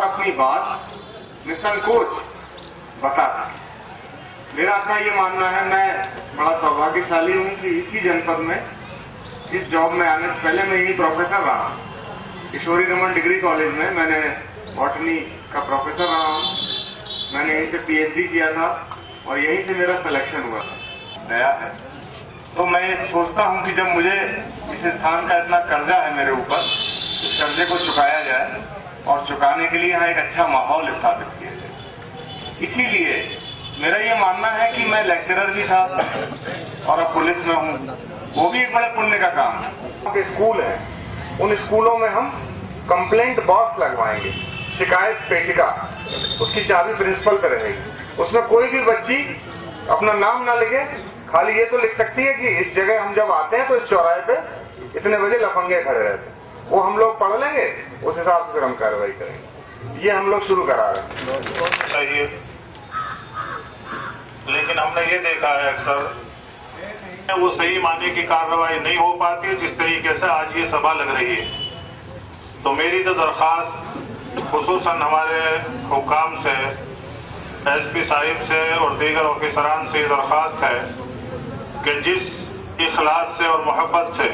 अपनी बात निसंकोच बता सके। मेरा अपना ये मानना है, मैं बड़ा सौभाग्यशाली हूं कि इसी जनपद में इस जॉब में आने से पहले मैं यही प्रोफेसर रहा। किशोरी रमन डिग्री कॉलेज में मैंने बॉटनी का प्रोफेसर रहा हूं। मैंने यहीं से पीएचडी किया था और यहीं से मेरा सिलेक्शन हुआ गया है। तो मैं सोचता हूं कि जब मुझे इस स्थान का इतना कर्जा है मेरे ऊपर, इस कर्जे को चुकाया जाए और चुकाने के लिए यहाँ एक अच्छा माहौल स्थापित किया जाए। इसीलिए मेरा ये मानना है कि मैं लेक्चरर भी था और अब पुलिस में हूं, वो भी एक बड़े पुण्य का काम है। स्कूल है, उन स्कूलों में हम कंप्लेंट बॉक्स लगवाएंगे, शिकायत पेटिका, उसकी चाबी प्रिंसिपल पे रहेगी। उसमें कोई भी बच्ची अपना नाम ना लिखे, खाली ये तो लिख सकती है कि इस जगह हम जब आते हैं तो इस चौराहे पे इतने बजे लफंगे खड़े रहते हैं। वो हम लोग पढ़ लेंगे, उस हिसाब से फिर हम कार्रवाई करेंगे। ये हम लोग शुरू करा रहे हैं। लेकिन हमने ये देखा है अक्सर वो सही माने की कार्रवाई नहीं हो पाती जिस तरीके से आज ये सभा लग रही है। तो मेरी तो दरखास्त खुसूसन हमारे हुकाम से, एसपी साहिब से और दीगर ऑफिसरान से दरखास्त है कि जिस इखलास से और मोहब्बत से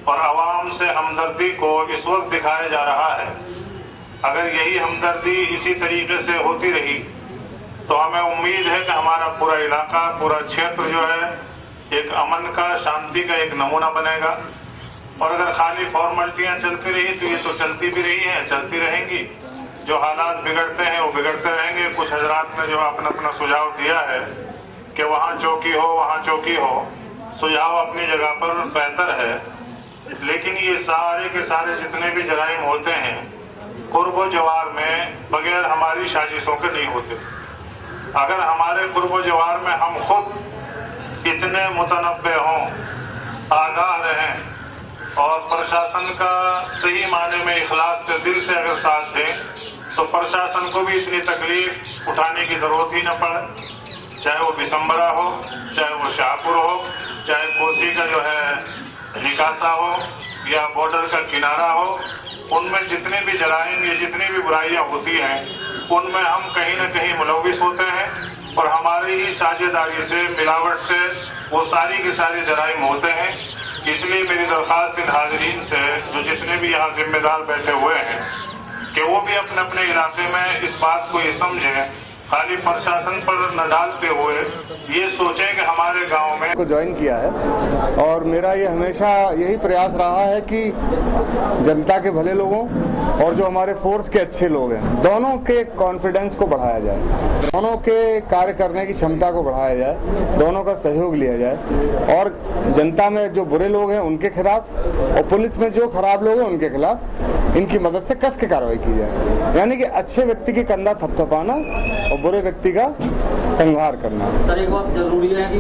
और आवाम से हमदर्दी को इस वक्त दिखाया जा रहा है, अगर यही हमदर्दी इसी तरीके से होती रही तो हमें उम्मीद है कि हमारा पूरा इलाका, पूरा क्षेत्र जो है एक अमन का, शांति का एक नमूना बनेगा। और अगर खाली फॉर्मेलिटियां चलती रही तो ये तो चलती भी रही हैं, चलती रहेंगी। जो हालात बिगड़ते हैं वो बिगड़ते रहेंगे। कुछ हजरात ने जो अपना अपना सुझाव दिया है कि वहां चौकी हो, वहां चौकी हो, सुझाव अपनी जगह पर बेहतर है, लेकिन ये सारे के सारे जितने भी जराइम होते हैं कुर्ब जवार में बगैर हमारी साजिशों के नहीं होते। अगर हमारे कुर्ब जवार में हम खुद इतने मुतनब्बे हों, आगाह रहें और प्रशासन का सही माने में इखलास से दिल से अगर साथ दें तो प्रशासन को भी इतनी तकलीफ उठाने की जरूरत ही न पड़े। चाहे वो बिसम्बरा हो, चाहे वो शाहपुर हो, चाहे कोसी का जो है निकासा हो या बॉर्डर का किनारा हो, उनमें जितने भी जराइम या जितनी भी बुराइयां होती हैं उनमें हम कहीं न कहीं मुलविस होते हैं और हमारी ही साझेदारी से, मिलावट से वो सारी की सारी जराइम होते हैं। इसलिए मेरी दरखास्त इन हाजिरीन से जो जितने भी यहाँ जिम्मेदार बैठे हुए हैं कि वो भी अपने अपने इलाके में इस बात को ये समझें, खाली प्रशासन पर न डालते हुए ये सोचें कि हमारे गांव में को ज्वाइन किया है। और मेरा ये हमेशा यही प्रयास रहा है कि जनता के भले लोगों और जो हमारे फोर्स के अच्छे लोग हैं, दोनों के कॉन्फिडेंस को बढ़ाया जाए, दोनों के कार्य करने की क्षमता को बढ़ाया जाए, दोनों का सहयोग लिया जाए और जनता में जो बुरे लोग हैं उनके खिलाफ और पुलिस में जो खराब लोग हैं उनके खिलाफ इनकी मदद से कस के कार्रवाई की जाए। यानी कि अच्छे व्यक्ति की कंधा थपथपाना और बुरे व्यक्ति का संहार करना। सर, एक बात जरूरी है कि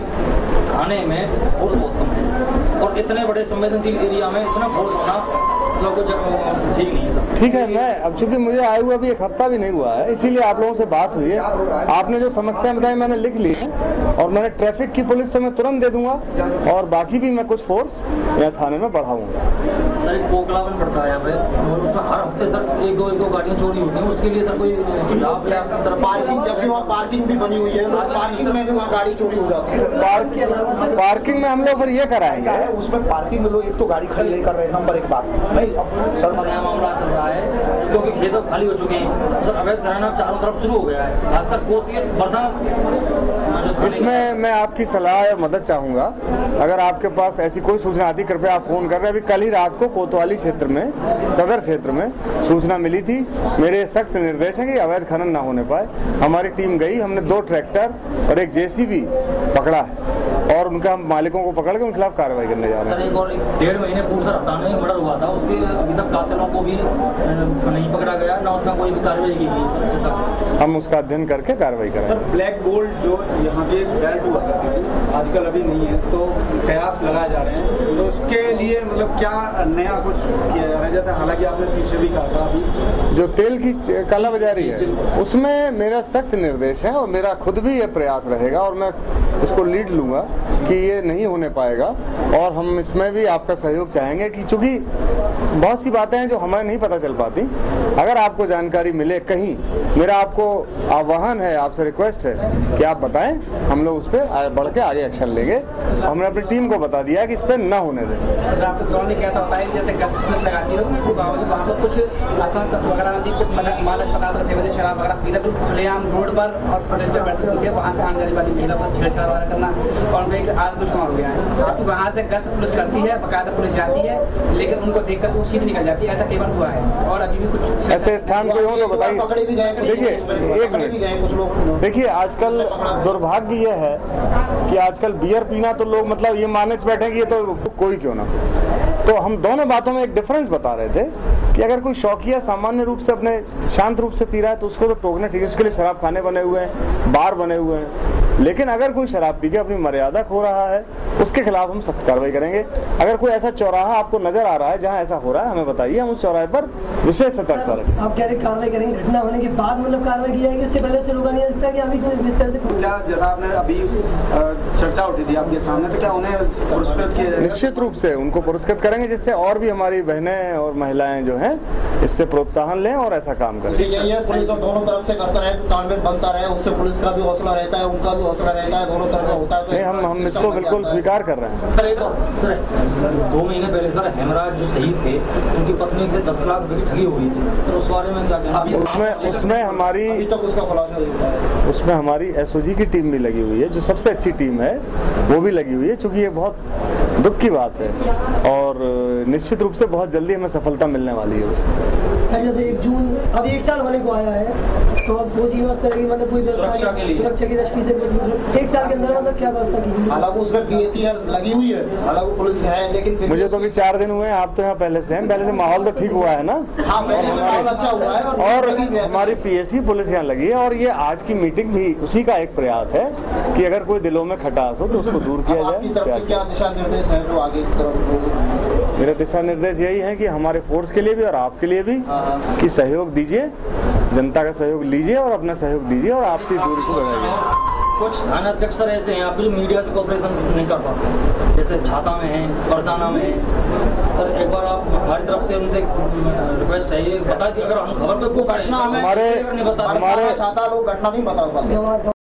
थाने में फोर्स बहुत कम है और इतने बड़े संवेदनशील एरिया में इतना फोर्स होना ठीक नहीं है। ठीक है, मैं अब चूंकि मुझे आए हुआ अभी एक हफ्ता भी नहीं हुआ है, इसीलिए आप लोगों से बात हुई है। आपने जो समस्याएं बताई मैंने लिख ली है और मैंने ट्रैफिक की पुलिस से मैं तुरंत दे दूंगा और बाकी भी मैं कुछ फोर्स यहाँ थाने में बढ़ाऊंगा। सर, एक पोखलावन पड़ता है यहाँ पे और उसमें हर हफ्ते सर एक दो गाड़ियाँ चोरी होती हैं, उसके लिए सर कोई लाभ या पार्किंग, जबकि वहाँ पार्किंग भी बनी हुई है, पार्किंग में भी वहाँ गाड़ी चोरी हो जाती है। पार्किंग में हम लोग फिर ये कराएंगे, उसमें पार्किंग में लोग एक तो गाड़ी खड़ी नहीं कर रहे हैं, नंबर एक बात नहीं। अब सर नया मामला चल रहा है क्योंकि खेत खाली हो चुके हैं, सर अवैध घराना चारों तरफ शुरू हो गया है, खासकर कोसी बरसात। इसमें मैं आपकी सलाह और मदद चाहूंगा। अगर आपके पास ऐसी कोई सूचना आती कृपया आप फोन कर रहे हैं। अभी कल ही रात को कोतवाली क्षेत्र में, सदर क्षेत्र में सूचना मिली थी। मेरे सख्त निर्देश है कि अवैध खनन ना होने पाए। हमारी टीम गई, हमने 2 ट्रैक्टर और एक जेसीबी पकड़ा है और उनका हम मालिकों को पकड़ के उनके खिलाफ कार्रवाई करने जा रहे हैं। सर, एक और 1.5 महीने पूर्व सर हफ्ता में मर्डर हुआ था, उसके अभी तक कातिलों को भी नहीं पकड़ा गया, ना उसमें कोई भी कार्रवाई की गई। हम उसका अध्ययन करके कार्रवाई करेंगे। ब्लैक गोल्ड जो यहाँ पे बेल्ट हुआ करती थी, आजकल अभी नहीं है, तो कयास लगाए जा रहे हैं, तो उसके लिए मतलब क्या नया कुछ किया जा रहा है? जैसे हालांकि आपने पीछे भी कहा था, अभी जो तेल की कालाबाजारी है उसमें मेरा सख्त निर्देश है और मेरा खुद भी ये प्रयास रहेगा और मैं इसको लीड लूंगा कि ये नहीं होने पाएगा। और हम इसमें भी आपका सहयोग चाहेंगे कि चूंकि बहुत सी बातें हैं जो हमें नहीं पता चल पाती, अगर आपको जानकारी जानकारी मिले कहीं, मेरा आपको आह्वान है, आपसे रिक्वेस्ट है कि आप बताएं, हम लोग उस पर बढ़ के आगे एक्शन लेंगे। हमने अपनी टीम को बता दिया है कि इस पर न होने दें। कैसा होता है जैसे गश्त लगाती है वहाँ पर कुछ वगैरह कुछ मादक पदार्थ सेवन शराब वगैरह पीकर खुलेआम रोड पर और प्रोटेक्टर बैठते होंगे, वहाँ से आने वाली महिला पर छेड़छाड़ वगैरह करना और एक आज कुछ हो गया है। वहाँ से गश्त पुलिस करती है, बाकायदा पुलिस जाती है, लेकिन उनको देखकर वो सीधे निकल जाती है। ऐसा केवल हुआ है और अभी भी कुछ ऐसे स्थान कोई हो तो बताइए। देखिए एक मिनट, देखिए आजकल दुर्भाग्य यह है कि आजकल बियर पीना तो लोग मतलब ये माने बैठे कि ये तो कोई क्यों ना। तो हम दोनों बातों में एक डिफरेंस बता रहे थे कि अगर कोई शौकिया सामान्य रूप से अपने शांत रूप से पी रहा है तो उसको तो टोकना ठीक है, उसके लिए शराब खाने बने हुए हैं, बार बने हुए हैं। लेकिन अगर कोई शराब पी के अपनी मर्यादा खो रहा है उसके खिलाफ हम सख्त कार्रवाई करेंगे। अगर कोई ऐसा चौराहा आपको नजर आ रहा है जहां ऐसा हो रहा है हमें बताइए, हम उस चौराहे पर विशेष सतर्कता रखें। आप कह रहे कार्रवाई करेंगे, घटना होने के बाद मतलब कार्रवाई की जाएगी, उससे पहले से रोका नहीं जा सकता कि अभी इस तरह से क्या जैसा आपने अभी चर्चा उठी थी आपके सामने, तो क्या उन्हें पुरस्कृत किया जाएगा? निश्चित रूप से उनको पुरस्कृत करेंगे जिससे और भी हमारी बहनें और महिलाएं जो हैं इससे प्रोत्साहन लें और ऐसा काम करें। यही है, पुलिस और दोनों तरफ से करता रहे, तालमेल बनता रहे, उससे पुलिस का भी हौसला रहता है, उनका भी हौसला रहता है, दोनों तरफ का होता है। नहीं, हम इसको बिल्कुल स्वीकार कर रहे हैं। सर 2 महीने पहले सर हेमराज जो शहीद थे उनकी पत्नी से 10 लाख रुपए की ठगी हुई थी, तो उस बारे में क्या कहना? उसमें हमारी अभी तक उसका खुलासा नहीं हुआ है। उसमें हमारी एसओजी की टीम भी लगी हुई है, जो सबसे अच्छी टीम है वो भी लगी हुई है, क्योंकि ये बहुत दुख की बात है और निश्चित रूप से बहुत जल्दी हमें सफलता मिलने वाली है उसमें। सर जैसे 1 जून अब 1 साल होने को आया है, तो अब कोई व्यवस्था रहेगी मतलब कोई सुरक्षा के लिए, सुरक्षा की दृष्टि से 1 साल के अंदर मतलब क्या व्यवस्था की? हालांकि उसमें पीएसीआर लगी हुई है, हालांकि पुलिस है, लेकिन फिर मुझे तो अभी 4 दिन हुए हैं, आप तो यहाँ पहले से हैं, पहले से माहौल तो ठीक हुआ है ना। हाँ, पहले से माहौल अच्छा हुआ है और हमारी पीएसी पुलिस यहाँ लगी है और ये आज की मीटिंग भी उसी का एक प्रयास है कि अगर कोई दिलों में खटास हो तो उसको दूर किया आपकी तरफ से जाए। क्या दिशा निर्देश है जो आगे की तरफ? मेरे दिशा निर्देश यही है कि हमारे फोर्स के लिए भी और आपके लिए भी कि सहयोग दीजिए, जनता का सहयोग लीजिए और अपना सहयोग दीजिए और आपसी दूरी को बढ़ाइए। कुछ थानाध्यक्ष सर ऐसे हैं आप जो मीडिया से कोऑपरेशन नहीं कर पाते, जैसे छाता में है, परसाना में है। सर एक बार आप हमारी तरफ से उनसे रिक्वेस्ट है, ये बता कि अगर हम खबर पे को घटना हमें हमारे छाता लोग घटना नहीं बता पाते।